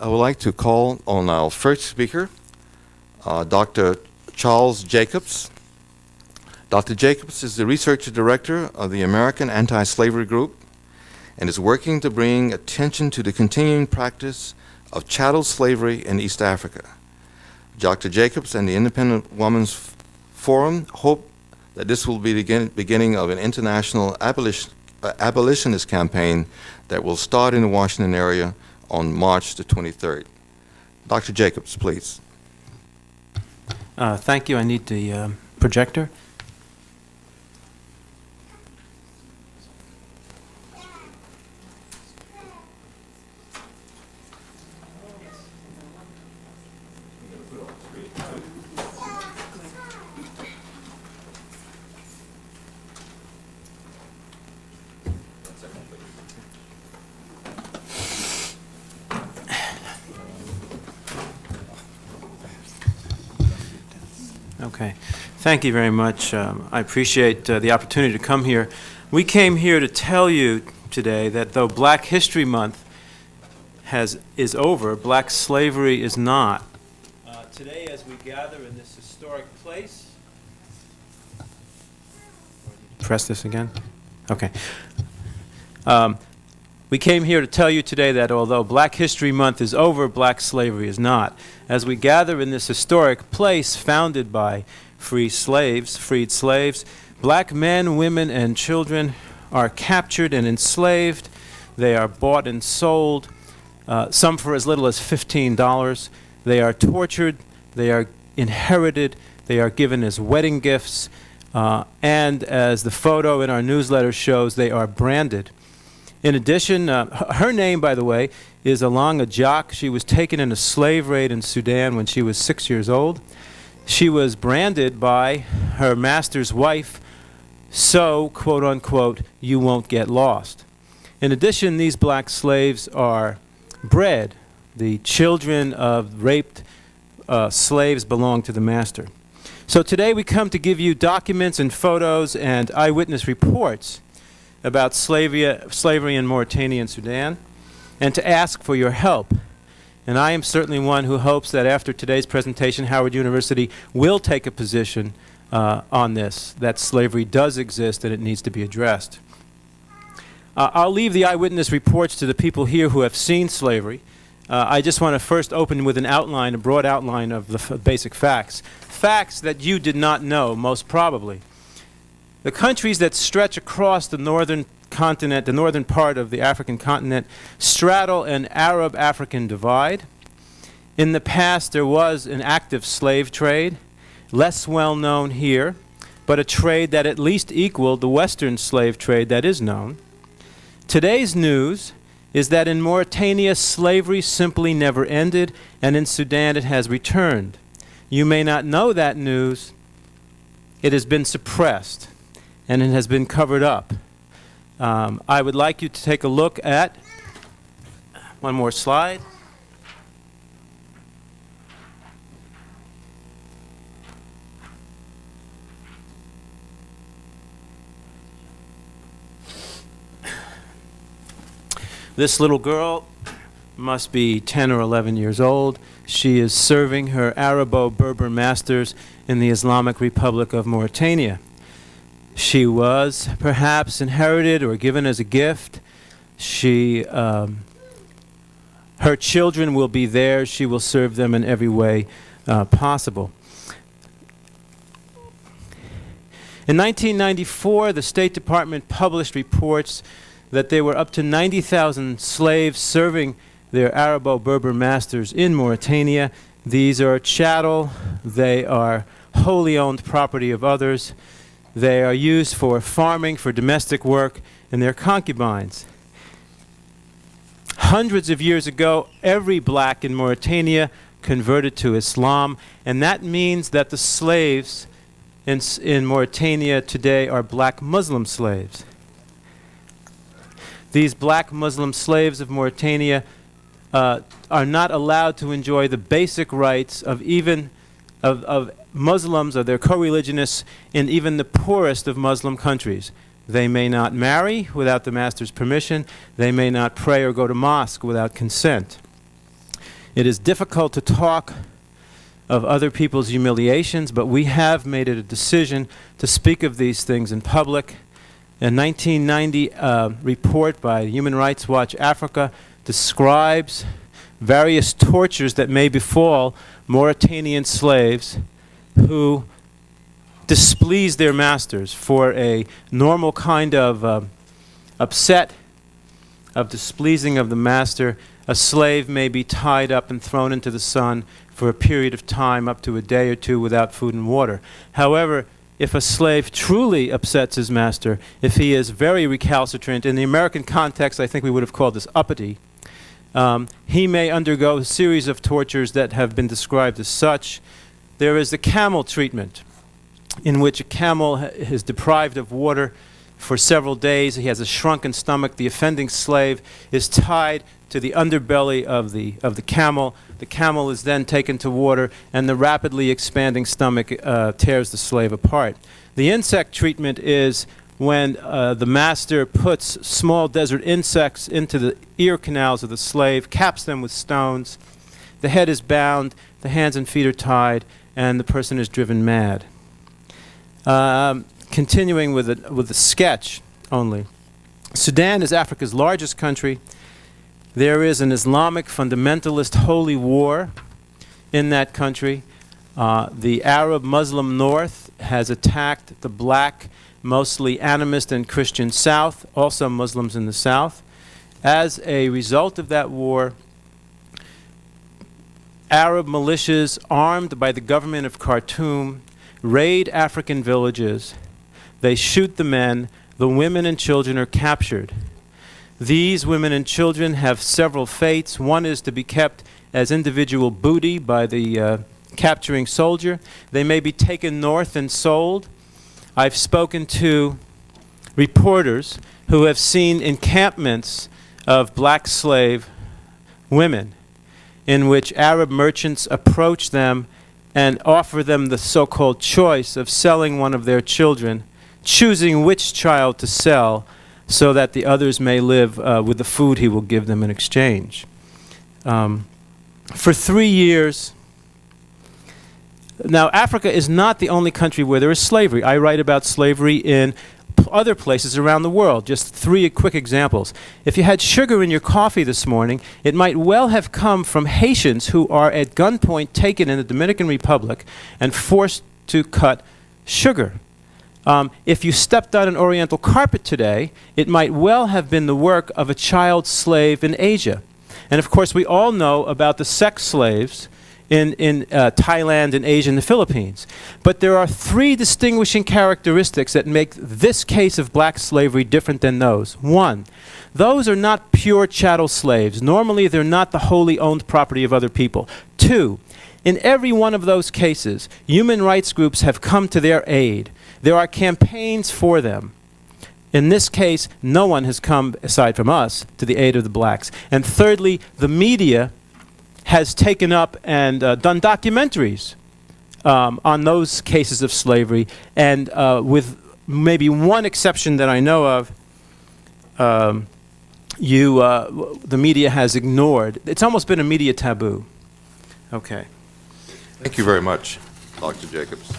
I would like to call on our first speaker, Dr. Charles Jacobs. Dr. Jacobs is the Research Director of the American Anti-Slavery Group and is working to bring attention to the continuing practice of chattel slavery in East Africa. Dr. Jacobs and the Independent Women's Forum hope that this will be the beginning of an international abolitionist campaign that will start in the Washington area on March the 23rd. Dr. Jacobs, please. Thank you. I need the projector. Okay. Thank you very much. I appreciate the opportunity to come here. We came here to tell you today that though Black History Month is over, Black slavery is not. Today, as we gather in this historic place, press this again? Okay. We came here to tell you today that although Black History Month is over, Black slavery is not. As we gather in this historic place founded by freed slaves, Black men, women, and children are captured and enslaved. They are bought and sold, some for as little as $15. They are tortured, they are inherited, they are given as wedding gifts, and as the photo in our newsletter shows, they are branded. In addition, her name, by the way, is Along Ajak. She was taken in a slave raid in Sudan when she was 6 years old. She was branded by her master's wife, so, quote unquote, you won't get lost. In addition, these Black slaves are bred. The children of raped slaves belong to the master. So today we come to give you documents and photos and eyewitness reports about slavery in Mauritania and Sudan, and to ask for your help. And I am certainly one who hopes that after today's presentation, Howard University will take a position on this, that slavery does exist and it needs to be addressed. I'll leave the eyewitness reports to the people here who have seen slavery. I just want to first open with an outline, a broad outline of the basic facts. Facts that you did not know, most probably. The countries that stretch across the northern continent, the northern part of the African continent, straddle an Arab-African divide. In the past, there was an active slave trade, less well known here, but a trade that at least equaled the Western slave trade that is known. Today's news is that in Mauritania, slavery simply never ended, and in Sudan it has returned. You may not know that news. It has been suppressed, and it has been covered up. I would like you to take a look at one more slide. This little girl must be 10 or 11 years old. She is serving her Arabo-Berber masters in the Islamic Republic of Mauritania. She was perhaps inherited or given as a gift. Her children will be there. She will serve them in every way possible. In 1994, the State Department published reports that there were up to 90,000 slaves serving their Arabo-Berber masters in Mauritania. These are chattel. They are wholly owned property of others. They are used for farming, for domestic work, and they're concubines. Hundreds of years ago, every black in Mauritania converted to Islam, and that means that the slaves in Mauritania today are black Muslim slaves. These black Muslim slaves of Mauritania are not allowed to enjoy the basic rights of Muslims or their co-religionists in even the poorest of Muslim countries. They may not marry without the master's permission. They may not pray or go to mosque without consent. It is difficult to talk of other people's humiliations, but we have made it a decision to speak of these things in public. A 1990 report by Human Rights Watch Africa describes various tortures that may befall Mauritanian slaves who displease their masters. For a normal kind of upset of displeasing of the master, a slave may be tied up and thrown into the sun for a period of time up to a day or two without food and water. However, if a slave truly upsets his master, if he is very recalcitrant, in the American context I think we would have called this uppity, he may undergo a series of tortures that have been described as such. There is the camel treatment, in which a camel is deprived of water for several days. He has a shrunken stomach. The offending slave is tied to the underbelly of the camel. The camel is then taken to water, and the rapidly expanding stomach tears the slave apart. The insect treatment is when the master puts small desert insects into the ear canals of the slave, caps them with stones. The head is bound, the hands and feet are tied, and the person is driven mad. Continuing with a sketch only. Sudan is Africa's largest country. There is an Islamic fundamentalist holy war in that country. The Arab-Muslim North has attacked the black, mostly animist and Christian South, also Muslims in the South. As a result of that war, Arab militias armed by the government of Khartoum raid African villages. They shoot the men. The women and children are captured. These women and children have several fates. One is to be kept as individual booty by the capturing soldier. They may be taken north and sold. I've spoken to reporters who have seen encampments of black slave women in which Arab merchants approach them and offer them the so-called choice of selling one of their children, choosing which child to sell so that the others may live with the food he will give them in exchange. For 3 years, now Africa is not the only country where there is slavery. I write about slavery in other places around the world. Just 3 quick examples. If you had sugar in your coffee this morning, it might well have come from Haitians who are at gunpoint taken in the Dominican Republic and forced to cut sugar. If you stepped on an oriental carpet today, it might well have been the work of a child slave in Asia. And of course, we all know about the sex slaves in Thailand and Asia and the Philippines. But there are 3 distinguishing characteristics that make this case of black slavery different than those. 1, those are not pure chattel slaves. Normally, they're not the wholly owned property of other people. 2, in every one of those cases, human rights groups have come to their aid. There are campaigns for them. In this case, no one has come, aside from us, to the aid of the blacks. And thirdly, the media has taken up and done documentaries on those cases of slavery, and with maybe one exception that I know of, the media has ignored. It's almost been a media taboo. Okay. Thank you very much, Dr. Jacobs.